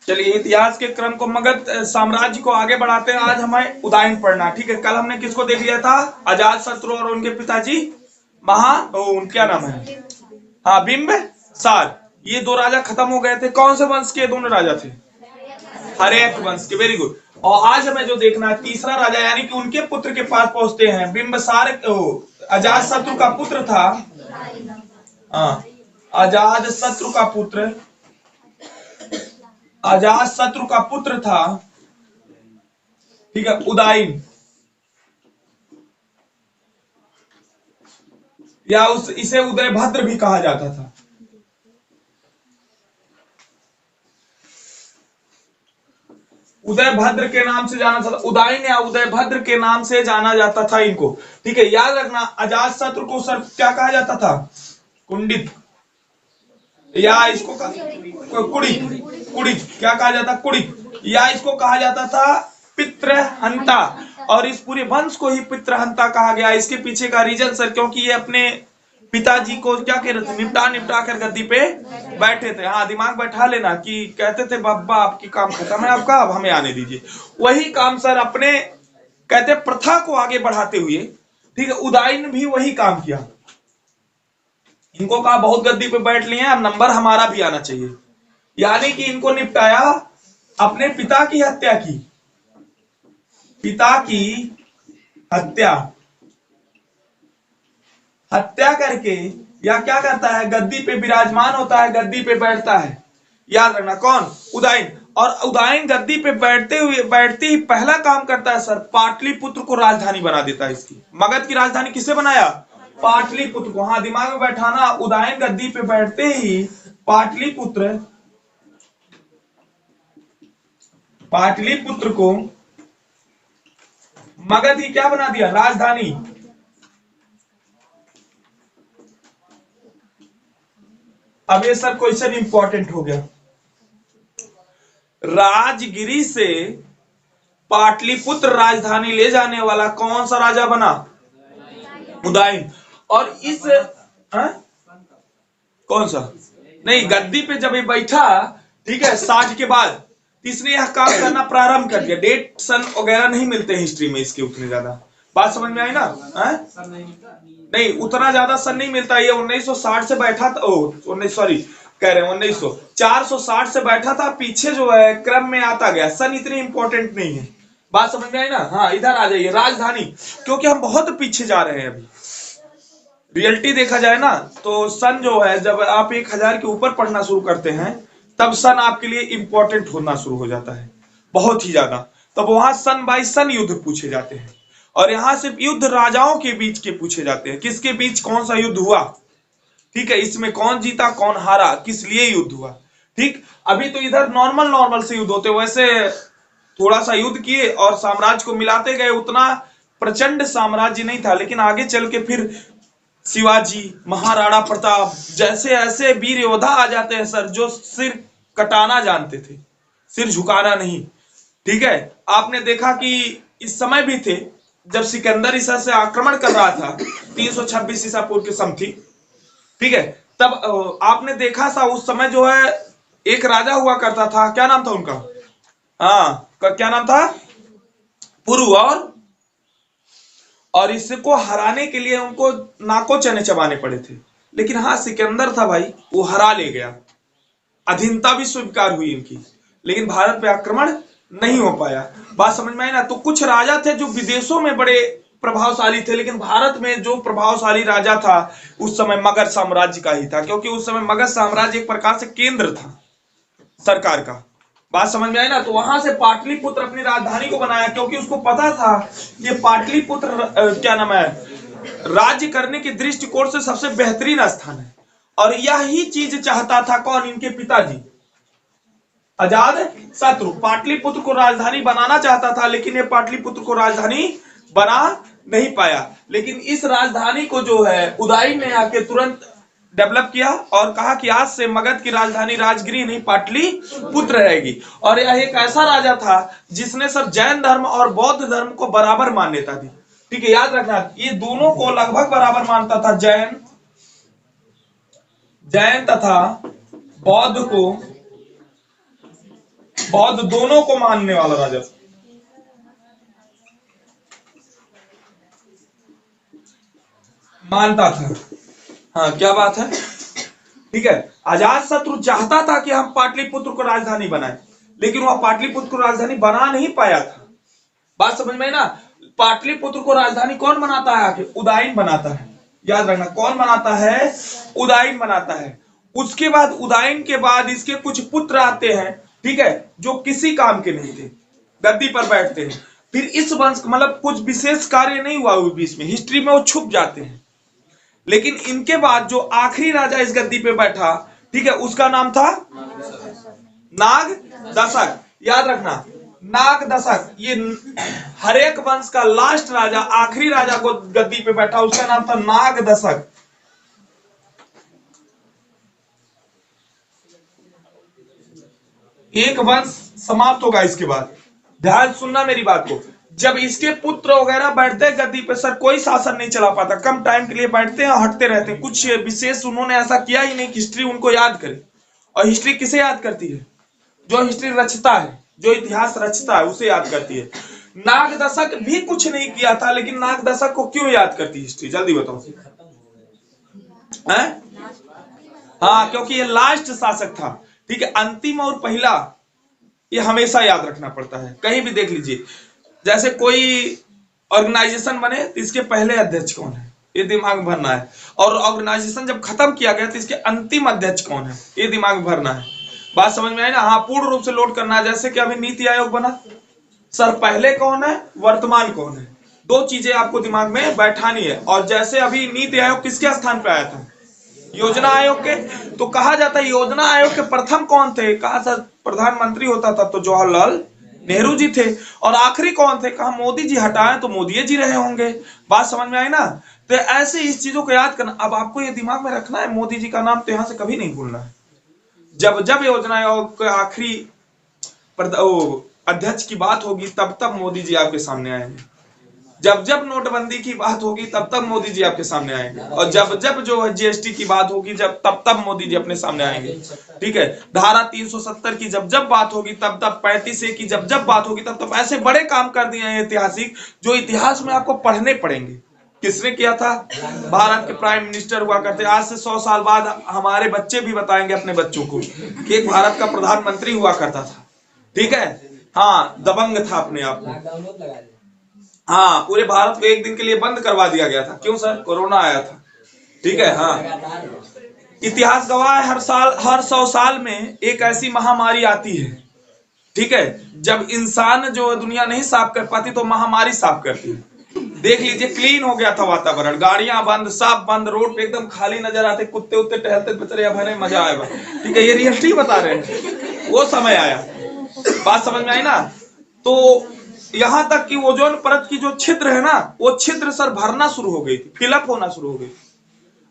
चलिए इतिहास के क्रम को मगध साम्राज्य को आगे बढ़ाते हैं। आज हमें उदयन पढ़ना, ठीक है। कल हमने किसको देख लिया था? अजात शत्रु और उनके पिताजी क्या नाम है, हाँ, बिंबिसार। ये दो राजा खत्म हो गए थे। कौन से वंश के दोनों राजा थे? हर्यक वंश के। Very good. और आज हमें जो देखना है तीसरा राजा, यानी कि उनके पुत्र के पास पहुंचते हैं। बिंबिसार अजात शत्रु का पुत्र था। हाँ, अजात शत्रु का पुत्र, अजात शत्रु का पुत्र था, ठीक है, उदयन, या इसे उदयभद्र भी कहा जाता था। उदयभद्र के नाम से जाना था, उदयन या उदयभद्र के नाम से जाना जाता था इनको, ठीक है। याद रखना, अजात शत्रु को सर क्या कहा जाता था? कुंडित, या इसको कुड़ित, कुड़ित क्या कहा जाता? कुड़ित, या इसको कहा जाता था पितृहंता। और इस पूरे वंश को ही पितृहंता कहा गया। इसके पीछे का रीजन सर, क्योंकि ये अपने पिताजी को क्या कह रहे थे? निपटा निपटा कर गद्दी पे बैठे थे। हाँ, दिमाग बैठा लेना कि कहते थे बाबा आपकी काम खत्म है आपका, अब हमें आने दीजिए। वही काम सर अपने कहते प्रथा को आगे बढ़ाते हुए, ठीक है, उदयन भी वही काम किया। इनको कहा बहुत गद्दी पे बैठ लिए हैं, अब नंबर हमारा भी आना चाहिए। यानी कि इनको निपटाया, अपने पिता की हत्या की, पिता की हत्या, हत्या करके या क्या करता है? गद्दी पे विराजमान होता है, गद्दी पे बैठता है। याद रखना कौन? उदयन। और उदयन गद्दी पे बैठते ही पहला काम करता है सर, पाटलिपुत्र को राजधानी बना देता है इसकी। मगध की राजधानी किसे बनाया? पाटलिपुत्र को। हाँ, दिमाग में बैठाना, उदयन गद्दी पे बैठते ही पाटलिपुत्र, पाटलिपुत्र को मगध ही क्या बना दिया? राजधानी। अब ये सर क्वेश्चन इंपॉर्टेंट हो गया। राजगिरी से पाटलिपुत्र राजधानी ले जाने वाला कौन सा राजा बना? उदयन। और इस कौन सा? नहीं, गद्दी पे जब ये बैठा, ठीक है, 60 के बाद, इसने यह काम करना प्रारंभ कर दिया। डेट सन वगैरह नहीं मिलते हिस्ट्री में इसके उतने ज्यादा। बात समझ में आई ना? नहीं, उतना ज्यादा सन नहीं मिलता। ये 1960 से बैठा था, 460 से बैठा था। पीछे जो है क्रम में आता गया, सन इतनी इंपॉर्टेंट नहीं है। बात समझ में आई ना? हाँ, इधर आ जाइए, राजधानी, क्योंकि हम बहुत पीछे जा रहे हैं अभी। रियलिटी देखा जाए ना तो सन जो है, जब आप 1000 के ऊपर पढ़ना शुरू करते हैं तब सन आपके लिए इंपॉर्टेंट होना शुरू हो जाता है, बहुत ही ज्यादा। तब वहां सन बाय सन युद्ध पूछे जाते हैं, और यहां सिर्फ युद्ध राजाओं के बीच के पूछे जाते हैं। किसके बीच कौन सा युद्ध हुआ, ठीक है, इसमें कौन जीता कौन हारा, किस लिए युद्ध हुआ, ठीक। अभी तो इधर नॉर्मल नॉर्मल से युद्ध होते, वैसे थोड़ा सा युद्ध किए और साम्राज्य को मिलाते गए। उतना प्रचंड साम्राज्य नहीं था, लेकिन आगे चल के फिर शिवाजी, महाराणा प्रताप जैसे ऐसे वीर योद्धा आ जाते हैं सर, जो सिर कटाना जानते थे, सिर झुकाना नहीं, ठीक है। आपने देखा कि इस समय भी थे जब सिकंदर ईसा से आक्रमण कर रहा था 326 ईसा पूर्व के समथिंग, ठीक है। तब आपने देखा था उस समय जो है एक राजा हुआ करता था, क्या नाम था उनका? हाँ, क्या नाम था? पुरु। और इसको हराने के लिए उनको नाको चने चबाने पड़े थे। लेकिन हाँ, सिकंदर था भाई, वो हरा ले गया, अधीनता भी स्वीकार हुई इनकी, लेकिन भारत पे आक्रमण नहीं हो पाया। बात समझ में आई ना? तो कुछ राजा थे जो विदेशों में बड़े प्रभावशाली थे, लेकिन भारत में जो प्रभावशाली राजा था उस समय मगध साम्राज्य का ही था, क्योंकि उस समय मगध साम्राज्य एक प्रकार से केंद्र था सरकार का। बात समझ में आई ना? तो वहां से पाटलिपुत्र अपनी राजधानी को बनाया, क्योंकि उसको पता था ये पाटलिपुत्र क्या नाम है, राज्य करने के दृष्टिकोण से सबसे बेहतरीन स्थान है। और यही चीज चाहता था कौन? इनके पिताजी अजात शत्रु। पाटलिपुत्र को राजधानी बनाना चाहता था, लेकिन ये पाटलिपुत्र को राजधानी बना नहीं पाया। लेकिन इस राजधानी को जो है उदयन ने आके तुरंत डेवलप किया और कहा कि आज से मगध की राजधानी राजगिरी नहीं पाटलिपुत्र रहेगी। और यह एक ऐसा राजा था जिसने सर जैन धर्म और बौद्ध धर्म को बराबर मान्यता दी, ठीक है। याद रखना, ये दोनों को लगभग बराबर मानता था, जैन तथा बौद्ध को बौद्ध दोनों को मानने वाला राजा, मानता था। हाँ क्या बात है, ठीक है। अजात शत्रु चाहता था कि हम पाटलिपुत्र को राजधानी बनाए, लेकिन वह पाटलिपुत्र को राजधानी बना नहीं पाया था। बात समझ में ना, पाटलिपुत्र को राजधानी कौन बनाता है, आखिर उदयन बनाता है। याद रखना, कौन बनाता है, उदयन बनाता है। उसके बाद उदयन के बाद इसके कुछ पुत्र आते हैं, ठीक है, जो किसी काम के नहीं थे, गद्दी पर बैठते हैं। फिर इस वंश मतलब कुछ विशेष कार्य नहीं हुआ बीच में, हिस्ट्री में वो छुप जाते हैं। लेकिन इनके बाद जो आखिरी राजा इस गद्दी पे बैठा, ठीक है, उसका नाम था नाग दशक। याद रखना, नाग दशक, ये हर एक वंश का लास्ट राजा, आखिरी राजा को गद्दी पे बैठा, उसका नाम था नाग दशक। एक वंश समाप्त होगा इसके बाद, ध्यान सुनना मेरी बात को। जब इसके पुत्र वगैरह बैठते हैं गद्दी पे, सर कोई शासन नहीं चला पाता, कम टाइम के लिए बैठते हैं और हटते रहते हैं। कुछ विशेष उन्होंने ऐसा किया ही नहीं कि हिस्ट्री उनको याद करे। और हिस्ट्री किसे याद करती है, जो हिस्ट्री रचता है, जो इतिहास रचता है उसे याद करती है। नाग दशक भी कुछ नहीं किया था, लेकिन नाग दशक को क्यों याद करती है हिस्ट्री, जल्दी बताओ। हाँ, क्योंकि ये लास्ट शासक था, ठीक है, अंतिम और पहला, ये हमेशा याद रखना पड़ता है। कहीं भी देख लीजिए, जैसे कोई ऑर्गेनाइजेशन बने तो इसके पहले अध्यक्ष कौन है, ये दिमाग में भरना है। और ऑर्गेनाइजेशन जब खत्म किया गया तो इसके अंतिम अध्यक्ष कौन है, ये दिमाग में भरना है। बात समझ में आई ना, हाँ पूर्ण रूप से लोड करना है। जैसे कि अभी नीति आयोग बना, सर पहले कौन है, वर्तमान कौन है, दो चीजें आपको दिमाग में बैठानी है। और जैसे अभी नीति आयोग किसके स्थान पे आया था, योजना आयोग के, तो कहा जाता है योजना आयोग के प्रथम कौन थे, कहा सर प्रधानमंत्री होता था तो जवाहरलाल नेहरू जी थे। और आखिरी कौन थे, कहा मोदी जी हटाए तो मोदी जी रहे होंगे। बात समझ में आई ना। तो ऐसे इस चीजों को याद करना। अब आपको ये दिमाग में रखना है, मोदी जी का नाम तो यहां से कभी नहीं भूलना है। जब जब योजना आयोग के आखिरी अध्यक्ष की बात होगी, तब तब मोदी जी आपके सामने आएंगे। जब जब नोटबंदी की बात होगी, तब तब मोदी जी आपके सामने आएंगे। और जब जब जो जीएसटी की बात होगी, जब तब तब मोदी जी अपने सामने आएंगे, ठीक है। धारा 370 की जब जब बात होगी, तब तब 35A की जब जब बात होगी, तब तब ऐसे बड़े काम कर दिए हैं ऐतिहासिक, जो इतिहास में आपको पढ़ने पड़ेंगे। किसने किया था, भारत के प्राइम मिनिस्टर हुआ करते। आज से 100 साल बाद हमारे बच्चे भी बताएंगे अपने बच्चों को कि एक भारत का प्रधानमंत्री हुआ करता था, ठीक है। हाँ, दबंग था अपने आप में। हाँ, पूरे भारत को एक दिन के लिए बंद करवा दिया गया था। क्यों सर, कोरोना आया था, ठीक है। हाँ, इतिहास गवाह है, हर साल, हर 100 साल में एक ऐसी महामारी आती है, ठीक है। जब इंसान जो दुनिया नहीं साफ कर पाती, तो महामारी साफ करती है। देख लीजिए, क्लीन हो गया था वातावरण, गाड़ियां बंद, सब बंद, रोड पे एकदम खाली नजर आते, कुत्ते उत्ते टहलते बेचारे, भरे मजा आएगा, ठीक है। ये रियलिटी बता रहे हैं, वो समय आया। बात समझ में आई ना। तो यहां तक कि ओजोन परत की जो छिद्र है ना, वो छिद्र सर भरना शुरू हो गई थी, फिलअप होना शुरू हो गई।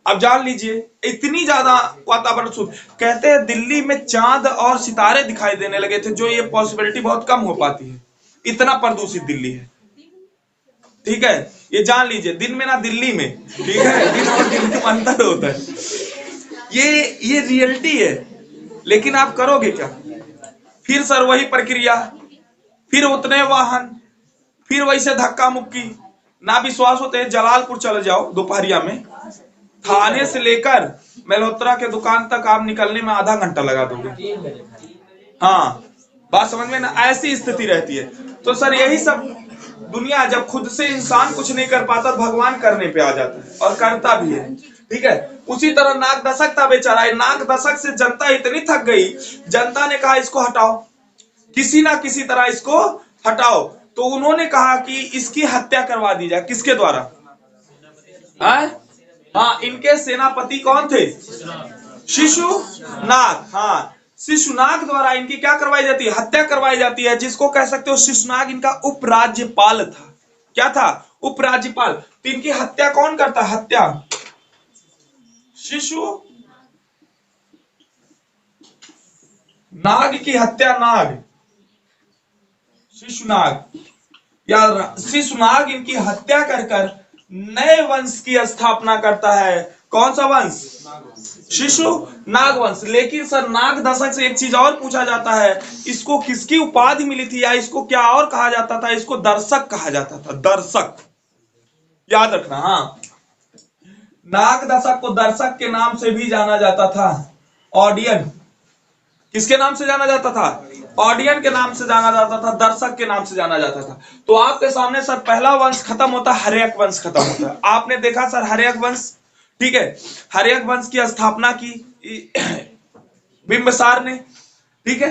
अब जान लीजिए, इतनी ज्यादा वातावरण शुद्ध, कहते हैं दिल्ली में चांद और सितारे दिखाई देने लगे थे, जो ये पॉसिबिलिटी बहुत कम हो पाती है, इतना प्रदूषित दिल्ली है, ठीक है। ये जान लीजिए, दिन में ना दिल्ली में, ठीक है, दिन और दिन में अंतर होता है। ये रियलिटी है। लेकिन आप करोगे क्या, फिर सर वही प्रक्रिया, फिर उतने वाहन, फिर वैसे धक्का मुक्की। ना विश्वास होते हैं, जलालपुर चले जाओ दोपहरिया में, थाने से लेकर मल्होत्रा के दुकान तक आप निकलने में आधा घंटा लगा दोगे। हाँ, बात समझ में ना, ऐसी स्थिति रहती है। तो सर यही सब दुनिया, जब खुद से इंसान कुछ नहीं कर पाता, भगवान करने पे आ जाता है और करता भी है, ठीक है। उसी तरह नाग दशक था बेचारा, नाग दशक से जनता इतनी थक गई, जनता ने कहा इसको हटाओ, किसी ना किसी तरह इसको हटाओ। तो उन्होंने कहा कि इसकी हत्या करवा दी जाए। किसके द्वारा, हाँ, इनके सेनापति कौन थे, शिशुनाग। हाँ, शिशुनाग द्वारा इनकी क्या करवाई जाती है, हत्या करवाई जाती है। जिसको कह सकते हो शिशुनाग इनका उपराज्यपाल था। क्या था, उपराज्यपाल। तो इनकी हत्या कौन करता, हत्या शिशुनाग की हत्या, नाग शिशुनाग, या शिशुनाग इनकी हत्या कर कर नए वंश की स्थापना करता है। कौन सा वंश? शिशु नाग वंश। लेकिन सर नाग दशक से एक चीज और पूछा जाता है, इसको किसकी उपाधि मिली थी, या इसको क्या और कहा जाता था? इसको दर्शक कहा जाता था, दर्शक, याद रखना। हाँ, नाग दशक को दर्शक के नाम से भी जाना जाता था। ऑडियन किसके नाम से जाना जाता था? ऑडियन के नाम से जाना जाता था, दर्शक के नाम से जाना जाता था। तो आपके सामने सर पहला वंश खत्म होता है, हर्यक वंश खत्म होता है। आपने देखा सर हर्यक वंश, ठीक है, हर्यक वंश की स्थापना की बिंबिसार ने, ठीक है।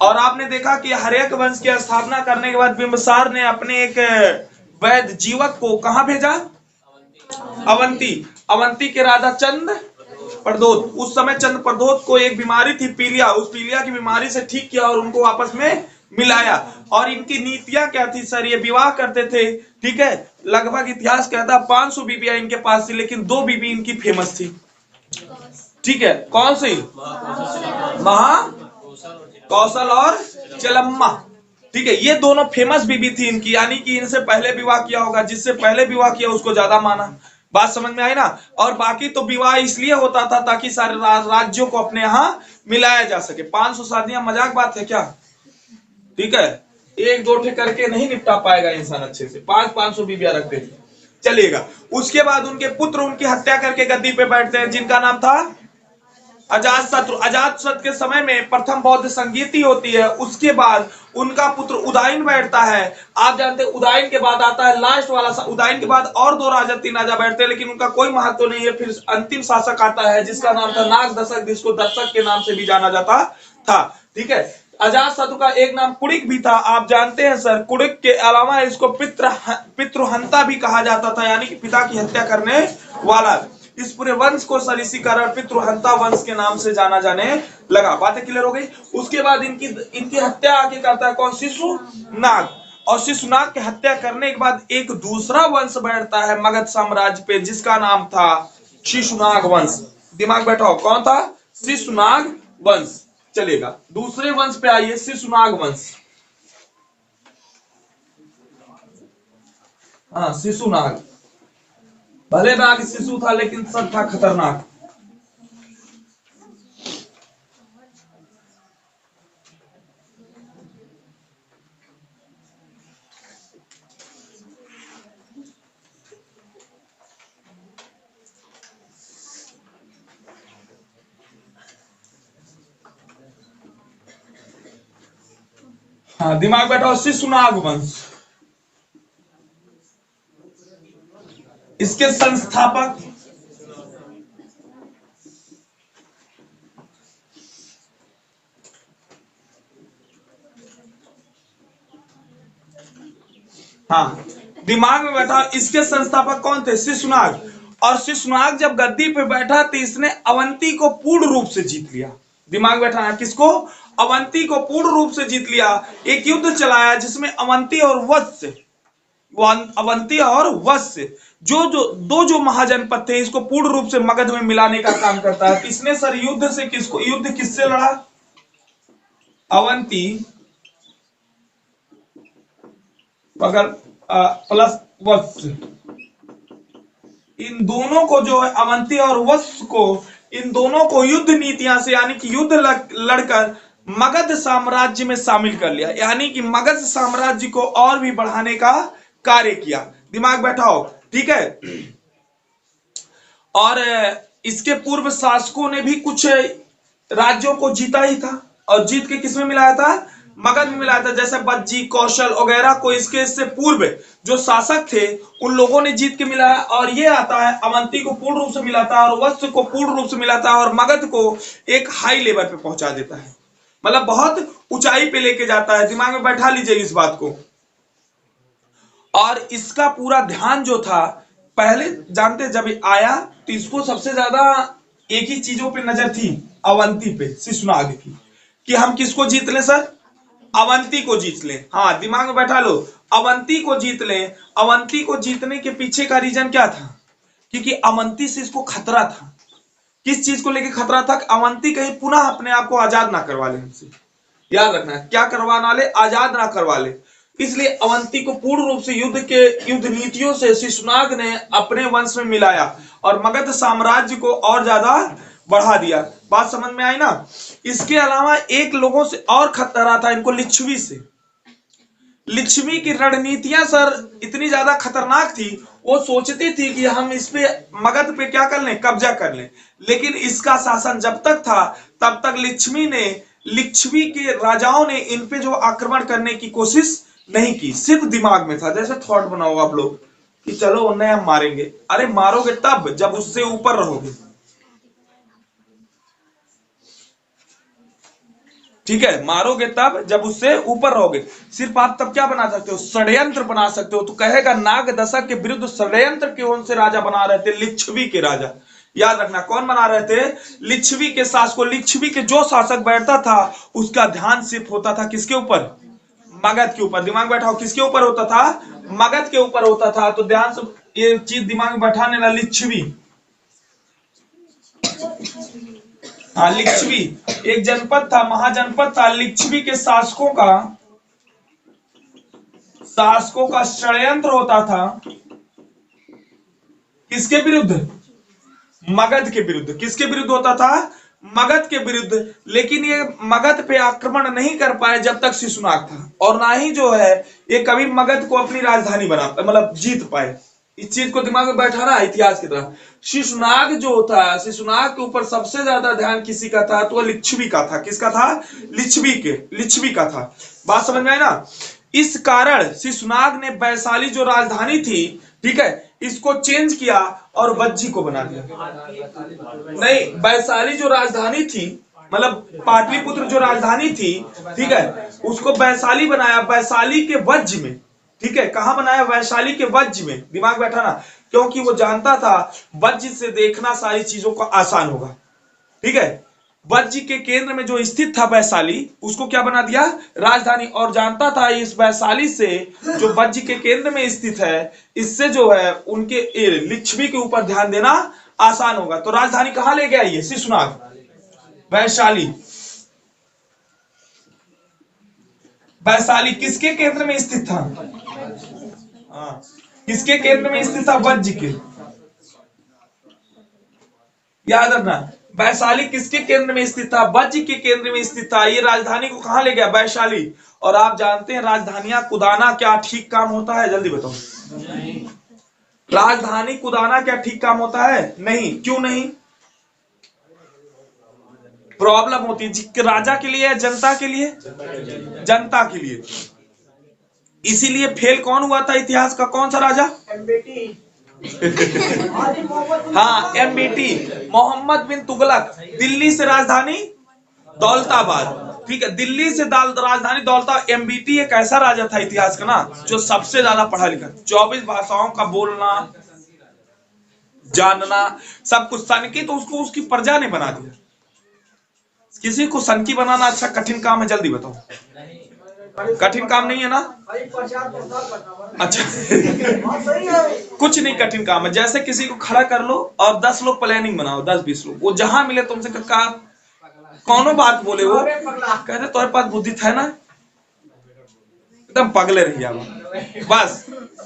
और आपने देखा कि हर्यक वंश की स्थापना करने के बाद बिंबिसार ने अपने एक वैद्य जीवक को कहां भेजा? अवंती। अवंती के राजा चंद प्रदोत, उस समय चंद प्रदोत को एक बीमारी थी पीलिया, उस पीलिया की बीमारी से ठीक किया और उनको आपस में मिलाया। और इनकी नीतियां क्या थी सर? ये विवाह करते थे, ठीक है। लगभग इतिहास कहता है 500 बीबियां इनके पास थी, लेकिन 2 बीबी इनकी फेमस थी, ठीक है। कौन सी? महा कौशल और चलम्मा, ठीक है। ये दोनों फेमस बीबी थी इनकी, यानी कि इनसे पहले विवाह किया होगा, जिससे पहले विवाह किया उसको ज्यादा माना। बात समझ में आई ना? और बाकी तो विवाह इसलिए होता था ताकि सारे राज्यों को अपने यहाँ मिलाया जा सके। 500 शादियां मजाक बात है क्या? ठीक है, एक दो ठे करके नहीं निपटा पाएगा इंसान अच्छे से, 500 बीबियां रखते थे, चलिएगा। उसके बाद उनके पुत्र उनकी हत्या करके गद्दी पे बैठते हैं, जिनका नाम था अजातशत्रु। अजातशत्रु के समय में प्रथम बौद्ध संगीति होती है, उसके बाद उनका पुत्र उदयन बैठता है। आप जानते हैं उदयन के बाद आता है लास्ट वाला, उदयन के बाद और 2 राजा 3 राजा बैठते हैं, लेकिन उनका कोई महत्व नहीं है। फिर अंतिम शासक आता है जिसका नाम था नाग दशक, जिसको दशक के नाम से भी जाना जाता था, ठीक है। अजातशत्रु का एक नाम कुड़िक भी था, आप जानते हैं सर। कुड़िक के अलावा इसको पितृहंता भी कहा जाता था, यानी कि पिता की हत्या करने वाला। इस पूरे वंश को सर इसी कारण पितृहंता वंश के नाम से जाना जाने लगा। बातें क्लियर हो गई? उसके बाद इनकी हत्या आगे करता है कौन? शिशुनाग। और शिशुनाग की हत्या करने के बाद एक दूसरा वंश बैठता है मगध साम्राज्य पे, जिसका नाम था शिशुनाग वंश। दिमाग बैठाओ, कौन था? शिशुनाग वंश। चलेगा, दूसरे वंश पे आइए, शिशुनाग वंश। हाँ, शिशुनाग, भले नाग शिशु था लेकिन सब था खतरनाक। हाँ, दिमाग बैठाओ, शिशुनाग वंश। इसके संस्थापक हाँ, दिमाग में बैठा, इसके संस्थापक कौन थे? शिशुनाग। और शिशुनाग जब गद्दी पे बैठा तो इसने अवंती को पूर्ण रूप से जीत लिया। दिमाग बैठा है, किसको? अवंती को पूर्ण रूप से जीत लिया। एक युद्ध चलाया जिसमें अवंती और वत्स, अवंती और वत्स जो महाजनपद थे, इसको पूर्ण रूप से मगध में मिलाने का काम करता है। इसने सर युद्ध किससे लड़ा? अवंती अगर प्लस वत्स, इन दोनों को जो है अवंती और वत्स को, इन दोनों को युद्ध नीतियां से, यानी कि युद्ध लड़कर मगध साम्राज्य में शामिल कर लिया, यानी कि मगध साम्राज्य को और भी बढ़ाने का कार्य किया। दिमाग बैठाओ, ठीक है। और इसके पूर्व शासकों ने भी कुछ राज्यों को जीता ही था, और जीत के किसमें मिलाया था? मगध में मिलाया था। जैसे बज्जी, कौशल वगैरह को इससे पूर्व जो शासक थे उन लोगों ने जीत के मिलाया। और ये आता है अवंती को पूर्ण रूप से मिलाता है, और वत्स को पूर्ण रूप से मिलाता है, और मगध को एक हाई लेवल पे पहुंचा देता है, मतलब बहुत ऊंचाई पे लेके जाता है। दिमाग में बैठा लीजिए इस बात को। और इसका पूरा ध्यान जो था, पहले जानते जब आया तो इसको सबसे ज्यादा एक ही चीजों पे नजर थी, अवंती पे, शिशुनाग की, कि हम किसको जीत लें सर? अवंती को जीत लें। हाँ, दिमाग में बैठा लो, अवंती को जीत लें। अवंती को जीतने के पीछे का रीजन क्या था? क्योंकि अवंती से इसको खतरा था। किस चीज को लेकर खतरा था? अवंती कहीं पुनः अपने आप को आजाद ना करवा ले हमसे। याद रखना, क्या करवा ना ले? आजाद ना करवा ले। इसलिए अवंती को पूर्ण रूप से युद्ध नीतियों से शिशुनाग ने अपने वंश में मिलाया और मगध साम्राज्य को और ज्यादा बढ़ा दिया। बात समझ में आई ना। इसके अलावा एक लोगों से और खतरा था इनको, लिच्छवी से। लिच्छवी की रणनीतियां सर इतनी ज्यादा खतरनाक थी, वो सोचती थी कि हम इस पे मगध पे क्या कर लें, कब्जा कर लें। लेकिन इसका शासन जब तक था तब तक लिच्छवी के राजाओं ने इन पे जो आक्रमण करने की कोशिश नहीं की, सिर्फ दिमाग में था। जैसे थॉट बनाओ आप लोग कि चलो उन्हें हम मारेंगे, अरे मारोगे तब जब उससे ऊपर रहोगे, ठीक है, मारोगे तब जब उससे ऊपर रहोगे। सिर्फ आप तब क्या बना सकते हो, षड्यंत्र बना सकते हो। तो कहेगा नाग दशक के विरुद्ध षड्यंत्र के कौन से राजा बना रहे थे, लिच्छवी के राजा। याद रखना कौन बना रहे थे, लिच्छवी के शासक। लिच्छवी के जो शासक बैठता था उसका ध्यान सिर्फ होता था किसके ऊपर, मगध के ऊपर। दिमाग बैठाओ, किसके ऊपर होता था, मगध के ऊपर होता था। तो ध्यान से ये चीज दिमाग में बैठाने वाला, लिच्छवी। हाँ, लिच्छवी एक जनपद था, महाजनपद था। लिच्छवी के शासकों का षड्यंत्र होता था किसके विरुद्ध, मगध के विरुद्ध। किसके विरुद्ध होता था, मगध के विरुद्ध। लेकिन ये मगध पे आक्रमण नहीं कर पाए जब तक शिशुनाग था, और ना ही जो है ये कभी मगध को अपनी राजधानी बना मतलब जीत पाए। इस चीज को दिमाग में बैठाना इतिहास की तरह। शिशुनाग जो था, शिशुनाग के ऊपर सबसे ज्यादा ध्यान किसी का था, तो लिच्छवी का था। किसका था, लिच्छवी का था। बात समझ में आई ना। इस कारण शिशुनाग ने वैशाली जो राजधानी थी, ठीक है, इसको चेंज किया और वज्जी को बना दिया। नहीं, वैशाली जो राजधानी थी, मतलब पाटलिपुत्र जो राजधानी थी, ठीक है, उसको वैशाली बनाया, वैशाली के वज्ज में। ठीक है, कहां बनाया, वैशाली के वज्ज में। दिमाग बैठाना, क्योंकि वो जानता था वज्ज से देखना सारी चीजों को आसान होगा। ठीक है, वज्ज के केंद्र में जो स्थित था वैशाली, उसको क्या बना दिया, राजधानी। और जानता था इस वैशाली से जो वज्ज के केंद्र में स्थित है, इससे जो है उनके लिच्छवी के ऊपर ध्यान देना आसान होगा। तो राजधानी कहां ले गया ये शिशुनाग, वैशाली। वैशाली किसके केंद्र में स्थित था, हाँ, किसके केंद्र में स्थित था, वज्ज के। याद रखना, वैशाली किसके केंद्र में स्थित था, वज्ज के केंद्र में स्थित था। ये राजधानी को कहां ले गया, वैशाली। और आप जानते हैं राजधानियां कुदाना क्या ठीक काम होता है, जल्दी बताओ। राजधानी कुदाना क्या ठीक काम होता है, नहीं। क्यों नहीं, प्रॉब्लम होती है राजा के लिए या जनता के लिए, जनता के लिए। इसीलिए फेल कौन हुआ था इतिहास का, कौन सा राजा, हाँ, एमबीटी, मोहम्मद बिन तुगलक। दिल्ली से राजधानी दौलताबाद, ठीक है, दिल्ली से राजधानी दौलताबाद। एमबीटी एक ऐसा राजा था इतिहास का ना, जो सबसे ज्यादा पढ़ा लिखा, 24 भाषाओं का बोलना जानना सब कुछ। सनकी तो उसको उसकी प्रजा ने बना दिया। किसी को सनकी बनाना अच्छा कठिन काम है, जल्दी बताओ, कठिन काम नहीं है ना। अच्छा कुछ नहीं कठिन काम है। जैसे किसी को खड़ा कर लो और 10 लोग प्लानिंग बनाओ, 10-20 लोग, वो जहां मिले तुमसे कहा कौनो बात बोले, वो कहते तुम्हारे पास बुद्धि था ना, एकदम पगले रहिए बस,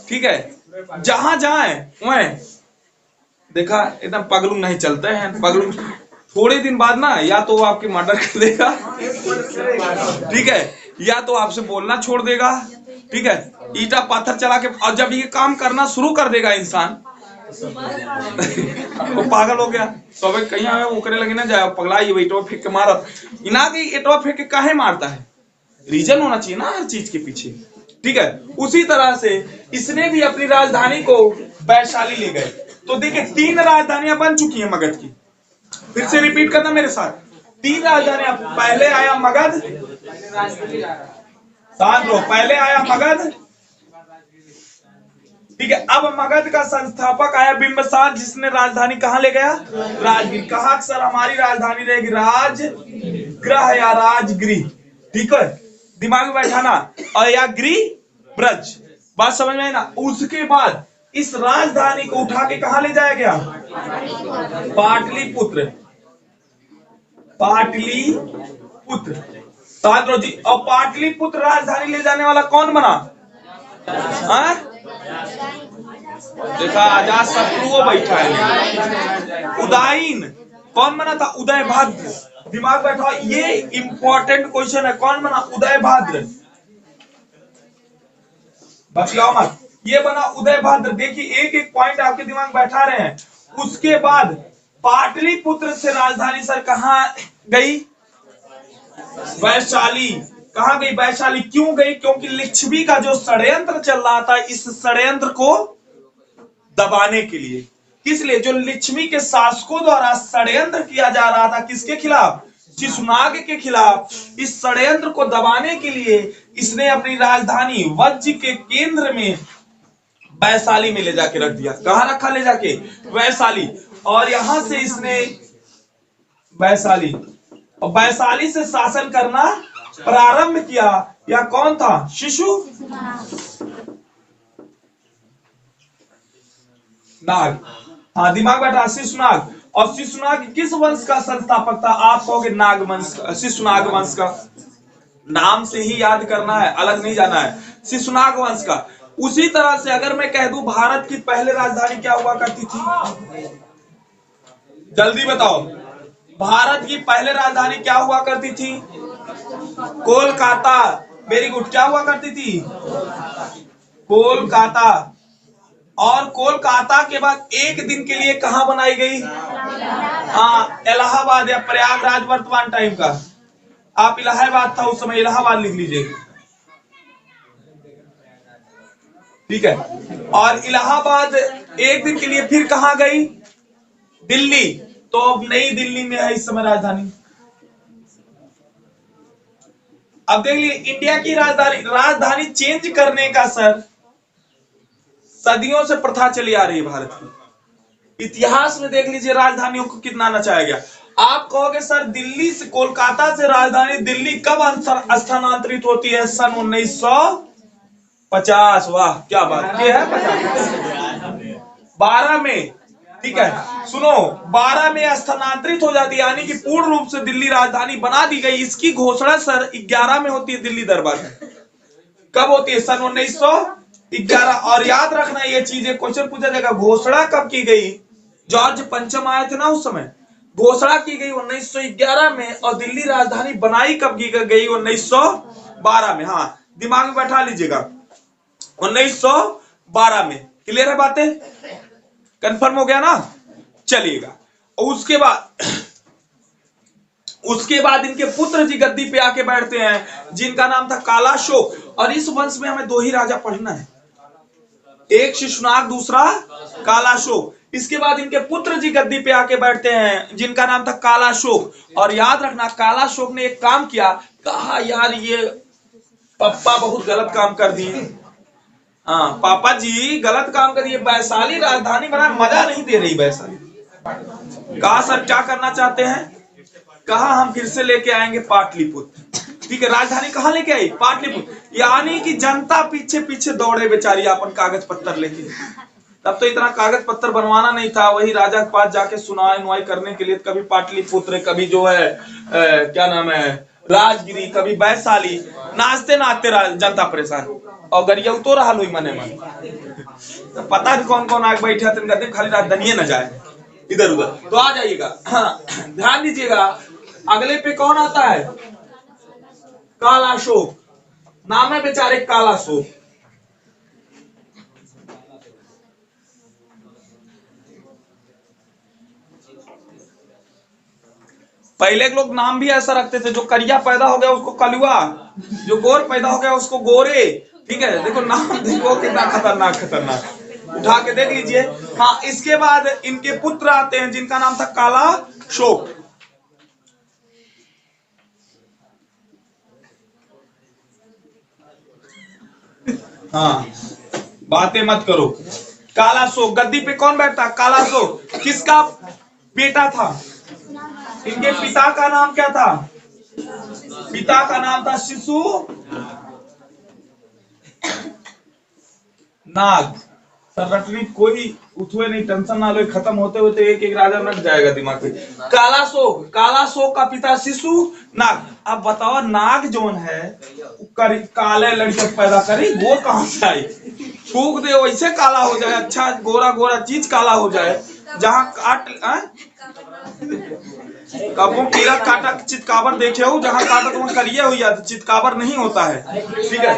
ठीक है। जहां जाए वहीं देखा एकदम पगलू नहीं चलते हैं, पगलू थोड़े दिन बाद ना या तो वो आपके मर्डर कर देगा, ठीक है, या तो आपसे बोलना छोड़ देगा, ठीक है, ईटा पत्थर चला के। और जब ये काम करना शुरू कर देगा इंसान वो पागल हो गया, तो कहीं ओकरे लगे ना जाए पगला, ये ईटवा फेंक के मारा। इना के ईटवा फेंक के काहे मारता है, रीजन होना चाहिए ना हर चीज के पीछे, ठीक है। उसी तरह से इसने भी अपनी राजधानी को वैशाली ले गए। तो देखिए 3 राजधानियां बन चुकी हैं मगध की। फिर से रिपीट करना मेरे साथ, 3 राजधानियां। पहले आया मगध, शांत रहो, पहले आया मगध, ठीक है। अब मगध का संस्थापक आया बिंबिसार, जिसने राजधानी कहां ले गया, राजगृह। कहा सर हमारी राजधानी रहेगी राजगृह या राजगृह, ठीक है, दिमाग में बैठाना। और या गृह ब्रज, बात समझ में आई ना। उसके बाद इस राजधानी को उठा के कहां ले जाया गया, पाटलिपुत्र, पाटलिपुत्र, जी। और पाटलिपुत्र राजधानी ले जाने वाला कौन बना, हाँ? देखा अजात शत्रु वो बैठा है। उदाईन कौन बना था? उदय भाद्र। दिमाग बैठा, ये इंपॉर्टेंट क्वेश्चन है। कौन बना? उदय भाद्र। बतलाओ मत, ये बना उदय भाद्र। देखिए एक एक पॉइंट आपके दिमाग बैठा रहे हैं। उसके बाद पाटलिपुत्र से राजधानी सर कहाँ गई? वैशाली। कहाँ गई? वैशाली। क्यों गई? क्योंकि लिच्छवी का जो षड्यंत्र चल रहा था, इस षड्यंत्र को दबाने के लिए। किस लिए? जो लिच्छवी के शासकों द्वारा षड्यंत्र किया जा रहा था, किसके खिलाफ? शिशुनाग के खिलाफ। इस षड्यंत्र को दबाने के लिए इसने अपनी राजधानी वज्र के केंद्र में वैशाली में ले जाके रख दिया। कहां रखा? ले जाके वैशाली। और यहां से इसने वैशाली, और वैशाली से शासन करना प्रारंभ किया। या कौन था? शिशु नाग। हाँ, दिमाग बैठा, शिशुनाग। और शिशुनाग किस वंश का संस्थापक था? आप कहोगे नाग वंश का, शिशुनाग वंश का। नाम से ही याद करना है, अलग नहीं जाना है। शिशुनाग वंश का। उसी तरह से अगर मैं कह दूं भारत की पहले राजधानी क्या हुआ करती थी? जल्दी बताओ। भारत की पहले राजधानी क्या हुआ करती थी? कोलकाता। Very good. क्या हुआ करती थी? कोलकाता। और कोलकाता के बाद एक दिन के लिए कहां बनाई गई? हाँ, इलाहाबाद या प्रयागराज वर्तमान टाइम का। आप इलाहाबाद था उस समय, इलाहाबाद लिख लीजिए। ठीक है। और इलाहाबाद एक दिन के लिए फिर कहां गई? दिल्ली। तो अब नई दिल्ली में है इस समय राजधानी। अब देख लीजिए, इंडिया की राजधानी चेंज करने का सर सदियों से प्रथा चली आ रही है भारत की। इतिहास में देख लीजिए राजधानियों को कितना नचाया गया। आप कहोगे सर दिल्ली से, कोलकाता से राजधानी दिल्ली कब स्थानांतरित होती है? सन 1950। वाह क्या बात, ये है 12 में। ठीक है, सुनो, 12 में स्थानांतरित हो जाती है, यानी कि पूर्ण रूप से दिल्ली राजधानी बना दी गई। इसकी घोषणा सर 11 में होती है दिल्ली दरबार में। कब होती है? सन 1911। और याद रखना ये चीजें, क्वेश्चन पूछा जाएगा, घोषणा कब की गई? जॉर्ज पंचम आए थे ना उस समय। घोषणा की गई 1911 में, और दिल्ली राजधानी बनाई कब की गई? 1912 में। हाँ, दिमाग में बैठा लीजिएगा, 1912 में। क्लियर है बातें? कंफर्म हो गया ना? चलिएगा। उसके बाद इनके पुत्र जी गद्दी पे आके बैठते हैं, जिनका नाम था कालाशोक। और इस वंश में हमें दो ही राजा पढ़ना है, एक शिशुनाग, दूसरा कालाशोक। इसके बाद इनके पुत्र जी गद्दी पे आके बैठते हैं, जिनका नाम था कालाशोक। और याद रखना, कालाशोक ने एक काम किया, कहा यार ये पापा बहुत गलत काम कर दिए। हाँ, पापा जी गलत काम कर दिए, वैशाली राजधानी बना, मजा नहीं दे रही वैशाली। कहा सर क्या करना चाहते हैं? कहा हम फिर से लेके आएंगे पाटलिपुत्र। ठीक है, राजधानी कहां लेके आई? पाटलिपुत्र। यानी कि जनता पीछे पीछे दौड़े बेचारी अपन कागज पत्तर लेके। तब तो इतना कागज पत्तर बनवाना नहीं था, वही राजा के पास जाके सुनाई नुआई करने के लिए कभी पाटलिपुत्र, कभी जो है क्या नाम है राजगिरी, कभी वैशाली। नाचते नाचते जनता परेशान, और गरिया तो रहा लोई मने मन। तो पता नहीं कौन कौन आग बैठे थे, खाली राजधानी न जाए इधर उधर। तो आ जाइएगा, हाँ ध्यान दीजिएगा। अगले पे कौन आता है? कालाशोक। नाम है बेचारे कालाशोक। पहले के लोग नाम भी ऐसा रखते थे, जो करिया पैदा हो गया उसको कलुआ, जो गोर पैदा हो गया उसको गोरे। ठीक है, देखो नाम देखो कितना खतरनाक खतरनाक, उठा के देख लीजिए। हाँ, इसके बाद इनके पुत्र आते हैं, जिनका नाम था कालाशोक। हाँ, बातें मत करो। कालाशोक गद्दी पे कौन बैठता? कालाशोक। किसका बेटा था? इनके पिता का नाम क्या था? पिता का नाम था शिशु नाग। सर रटनी कोई उठवे नहीं, टेंशन ना लो, खत्म होते होते एक एक राजा लग जाएगा दिमाग में। काला शोक का पिता शिशु नाग। अब बताओ नाग जोन है काले लड़के पैदा करी, वो कहां से आई? फूक दे वैसे काला हो जाए, अच्छा गोरा गोरा चीज काला हो जाए। जहां काट कबो कीड़ा काटा चितकाबर देखे हो, जहां काटा तो वहां करिए हुई जाती, चितकाबर नहीं होता है। ठीक है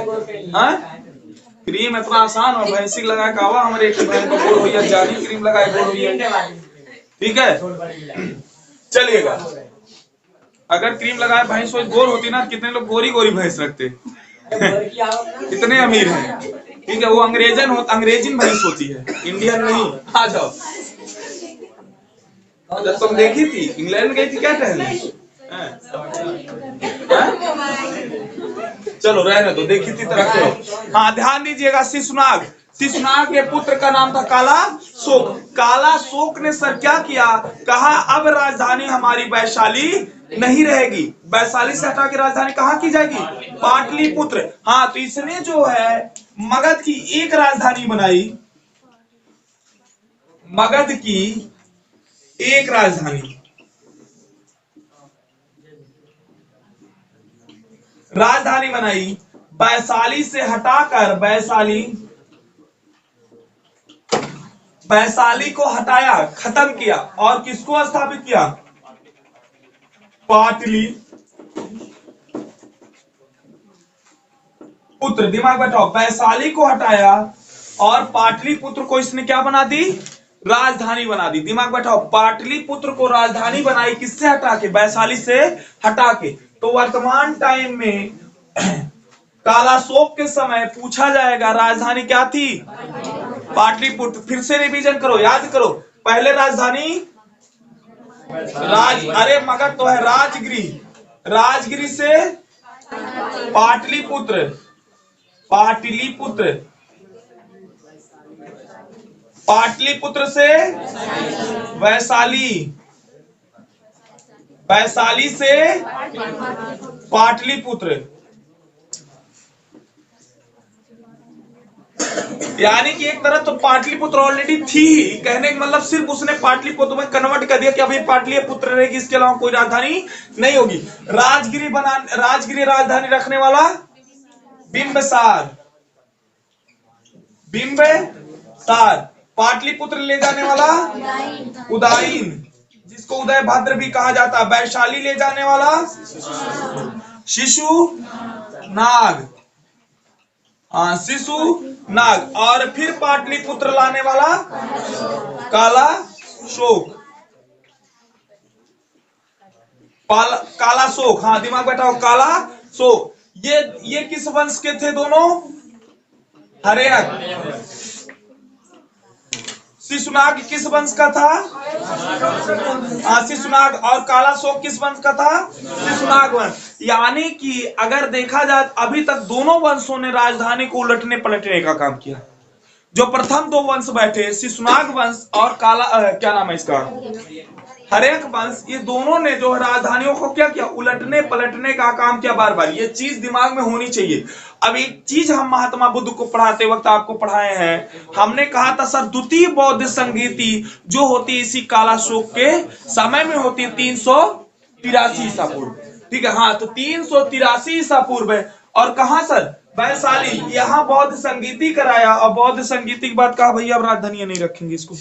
क्रीम इतना आसान और भैंसी लगाए कावा, हमारे एक बहन को गोड़ हुई जानी क्रीम लगाए गोड़ हुई। ठीक है चलिएगा, अगर क्रीम लगाए भैंस गोर होती ना, कितने लोग गोरी गोरी भैंस रखते कितने अमीर हैं। ठीक है वो अंग्रेजन भैंस होती है, इंडियन नहीं। आ जाओ, जब तुम देखी थी इंग्लैंड गई थी क्या टहलने? चलो रहने दो, देखी थी तरह के। हाँ ध्यान दीजिएगा, शिशुनाग के पुत्र का नाम था काला शोक। काला शोक ने सर क्या किया, कहा अब राजधानी हमारी वैशाली नहीं रहेगी, वैशाली से हटा के राजधानी कहाँ की जाएगी? पाटलिपुत्र। हाँ तो इसने जो है मगध की एक राजधानी बनाई, मगध की एक राजधानी बनाई, वैशाली से हटाकर वैशाली को हटाया, खत्म किया और किसको स्थापित किया? पाटली पुत्र। दिमाग बैठाओ, वैशाली को हटाया और पाटलिपुत्र को इसने क्या बना दी? राजधानी बना दी। दिमाग बैठाओ, पाटलिपुत्र को राजधानी बनाई किससे हटा के? वैशाली से हटा के। तो वर्तमान टाइम में कालाशोक के समय पूछा जाएगा राजधानी क्या थी? पाटलिपुत्र। फिर से रिवीजन करो, याद करो, पहले राजधानी अरे मगध तो है राजगिरी, राजगिरी से पाटलिपुत्र, पाटलिपुत्र से वैशाली, वैशाली से पाटलिपुत्र। यानी कि एक तरफ तो पाटलिपुत्र ऑलरेडी थी, कहने का मतलब सिर्फ उसने पाटलिपुत्र में कन्वर्ट कर दिया कि अभी पाटलिपुत्र रहेगी, इसके अलावा कोई राजधानी नहीं होगी। राजगिरी राजधानी रखने वाला बिंबसार, पाटलिपुत्र ले जाने वाला उदयीन, जिसको उदय भद्र भी कहा जाता। वैशाली ले जाने वाला शिशु नाग, शिशु नाग, और फिर पाटलिपुत्र लाने वाला काला शोक, काला शोक। हाँ दिमाग बैठाओ, काला शोक। ये किस वंश के थे दोनों? हर्यक। शिशुनाग किस वंश का था? शिशुनाग। और काला शोक किस वंश का था? शिशुनाग वंश। यानी कि अगर देखा जाए अभी तक दोनों वंशों ने राजधानी को उलटने पलटने का काम किया। जो प्रथम दो वंश बैठे, शिशुनाग वंश और क्या नाम है इसका, हर्यक वंश, ये दोनों ने जो राजधानियों को क्या किया? उलटने पलटने का काम किया बार बार। ये चीज दिमाग में होनी चाहिए। अब एक चीज हम महात्मा बुद्ध को पढ़ाते वक्त आपको पढ़ाए हैं, हमने कहा था सर द्वितीय बौद्ध संगीति जो होती है इसी काला शोक के समय में होती है, 383 ईसा पूर्व। ठीक है, हाँ तो 383 ईसा पूर्व है। और कहा सर? वैशाली। यहाँ बौद्ध संगीति कराया और बौद्ध संगीति के बाद कहा भैया अब राजधानी नहीं रखेंगे इसको।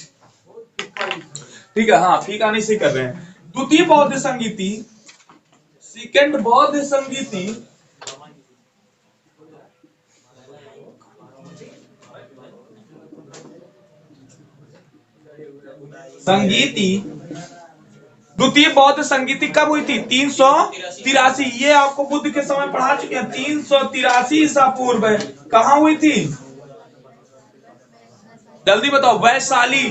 ठीक है, हाँ फीका नहीं से कर रहे हैं। द्वितीय बौद्ध संगीति, सेकंड बौद्ध संगीति द्वितीय बौद्ध संगीति कब हुई थी? 383। ये आपको बुद्ध के समय पढ़ा चुके हैं। 383 ईसा पूर्व कहां हुई थी? जल्दी बताओ। वैशाली।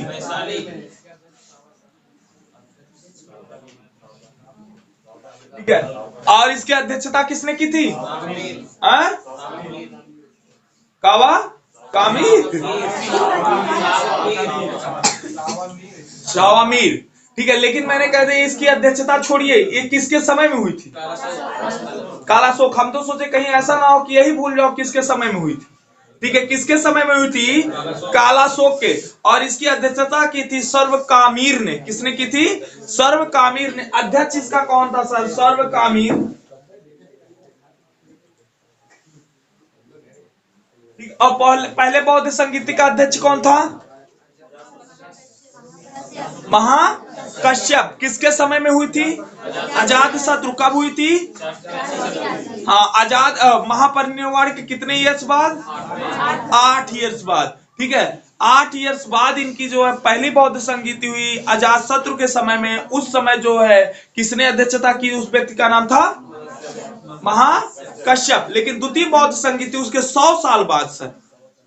ठीक है, और इसकी अध्यक्षता किसने की थी? कावा कामिर, शावामीर। ठीक है, लेकिन मैंने कह दिया इसकी अध्यक्षता छोड़िए, ये किसके समय में हुई थी? काला शोक। हम तो सोचे कहीं ऐसा ना हो कि यही भूल जाओ किसके समय में हुई थी। ठीक है, किसके समय में हुई थी? कालाशोक के। और इसकी अध्यक्षता की थी सर्वकामीर ने। किसने की थी? सर्वकामीर ने। अध्यक्ष इसका कौन था सर? सर्वकामीर। ठीक, और पहले बौद्ध संगीति का अध्यक्ष कौन था? महाकश्यप। किसके समय में हुई थी? अजात शत्रु। कब हुई थी? हाँ, आजाद महापरिनिर्वाण के कितने ईयर्स बाद? 8 ईयर्स बाद। ठीक है, 8 ईयर्स बाद इनकी जो है पहली बौद्ध संगीति हुई अजात शत्रु के समय में। उस समय जो है किसने अध्यक्षता की? उस व्यक्ति का नाम था महाकश्यप। लेकिन द्वितीय बौद्ध संगीति उसके 100 साल बाद सर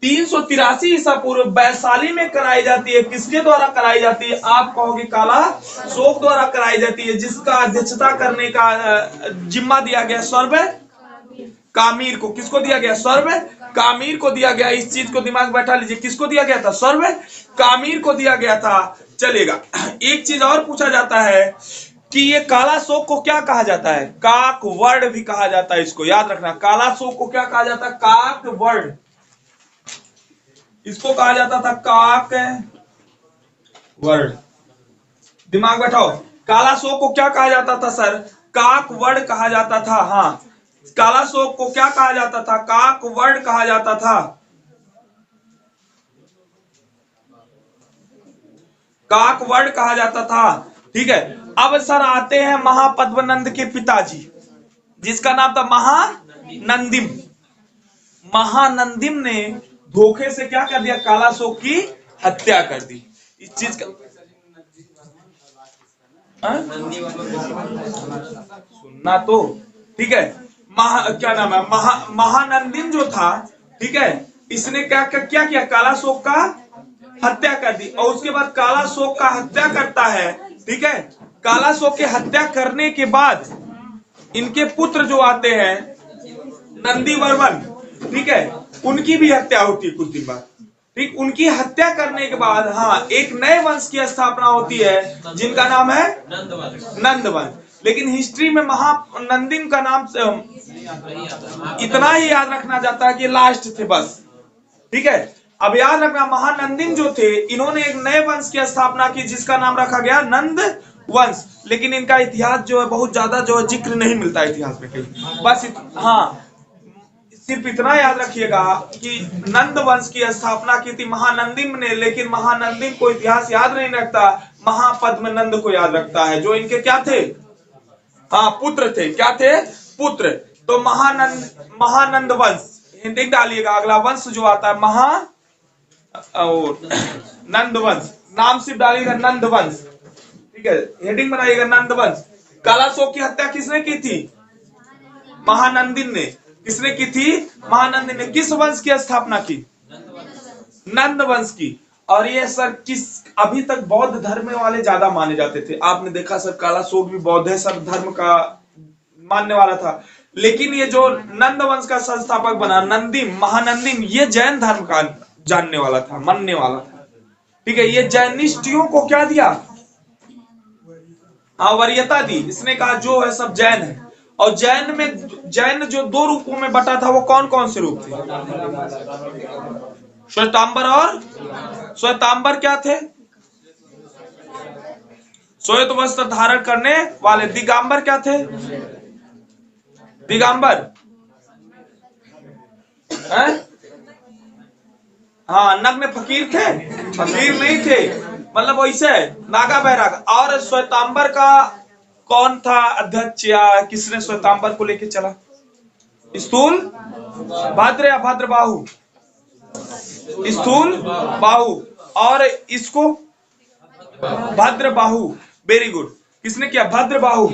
383 ईसा पूर्व वैशाली में कराई जाती है। किसके द्वारा कराई जाती है? आप कहोगे कालाशोक द्वारा कराई जाती है, जिसका अध्यक्षता करने का जिम्मा दिया गया सर्व कामीर को। किसको दिया गया? सर्व कामीर को दिया गया। इस चीज को दिमाग बैठा लीजिए, किसको दिया गया था? सर्व कामीर को दिया गया था। चलेगा। एक चीज और पूछा जाता है कि ये कालाशोक को क्या कहा जाता है? काकवर्ण भी कहा जाता है। इसको याद रखना, कालाशोक को क्या कहा जाता है? काकवर्ण। इसको कहा जाता था काकवर्ण। दिमाग बैठाओ। कालाशोक को क्या कहा जाता था सर? काकवर्ण कहा जाता था। हाँ, कालाशोक को क्या कहा जाता था? काकवर्ण कहा जाता था। काकवर्ण कहा जाता था। ठीक है, अब सर आते हैं महापद्मनंद के पिताजी, जिसका नाम था महानंदिम। महानंदिम ने धोखे से क्या कर दिया? कालाशोक की हत्या कर दी। इस चीज का सुनना तो। ठीक है, क्या नाम है? महानंदिम जो था, ठीक है, इसने क्या किया? कालाशोक का हत्या कर दी। और उसके बाद कालाशोक का हत्या करता है। ठीक है, कालाशोक की हत्या करने के बाद इनके पुत्र जो आते हैं नंदीवर्मन, ठीक है, उनकी भी हत्या होती है कुछ दिन बाद। ठीक, उनकी हत्या करने के बाद हाँ एक नए वंश की स्थापना होती है, जिनका नाम है नंद वंश। लेकिन हिस्ट्री में महानंदिम का नाम इतना ही याद रखना जाता है कि लास्ट थे बस। ठीक है, अब याद रखना महानंदिम जो थे, इन्होंने एक नए वंश की स्थापना की, जिसका नाम रखा गया नंद वंश। लेकिन इनका इतिहास जो है बहुत ज्यादा जो है जिक्र नहीं मिलता इतिहास में कहीं। बस हाँ, सिर्फ इतना याद रखिएगा कि नंद वंश की स्थापना की थी महानंदिम ने। लेकिन महानंदिम को इतिहास याद नहीं रखता, महापद्मनंद को याद रखता है, जो इनके क्या थे? हाँ, पुत्र थे। क्या थे? पुत्र। तो महानंद वंश हिंदी डालिएगा। अगला वंश जो आता है नंद वंश। नाम सिर्फ डालिएगा नंद वंश। ठीक है, हेडिंग बनाइएगा नंद वंश। कालाशोक की हत्या किसने की थी? महानंदिन ने। किसने की थी? महानंदिन ने। किस वंश की स्थापना की? नंद वंश की। और ये सर अभी तक बौद्ध धर्म वाले ज्यादा माने जाते थे। आपने देखा सर, कालाशोक भी बौद्ध है सर, धर्म का मानने वाला था। लेकिन ये जो नंद वंश का संस्थापक बना नंदिम, महानंदिम, ये जैन धर्म का जानने वाला था, मानने वाला था। ठीक है, ये जैनिस्टियों को क्या दिया? हाँ, वरीयता दी। इसने कहा जो है सब जैन है। और जैन जो 2 रूपों में बटा था, वो कौन कौन से रूप थे? श्वेतांबर और श्वेतांबर क्या थे? श्वेत वस्त्र धारण करने वाले। दिगंबर क्या थे? दिगंबर है? हाँ, नग्न फकीर थे? फकीर नहीं थे, मतलब वैसे नागा बैराग। और श्वेतांबर का कौन था अध्यक्ष, या किसने श्वेतांबर को लेके चला? स्थूल भद्र या भद्र बाहु? स्थूल बाहु। और इसको भद्र बाहु। Very good. किसने किया? भद्र बाहु।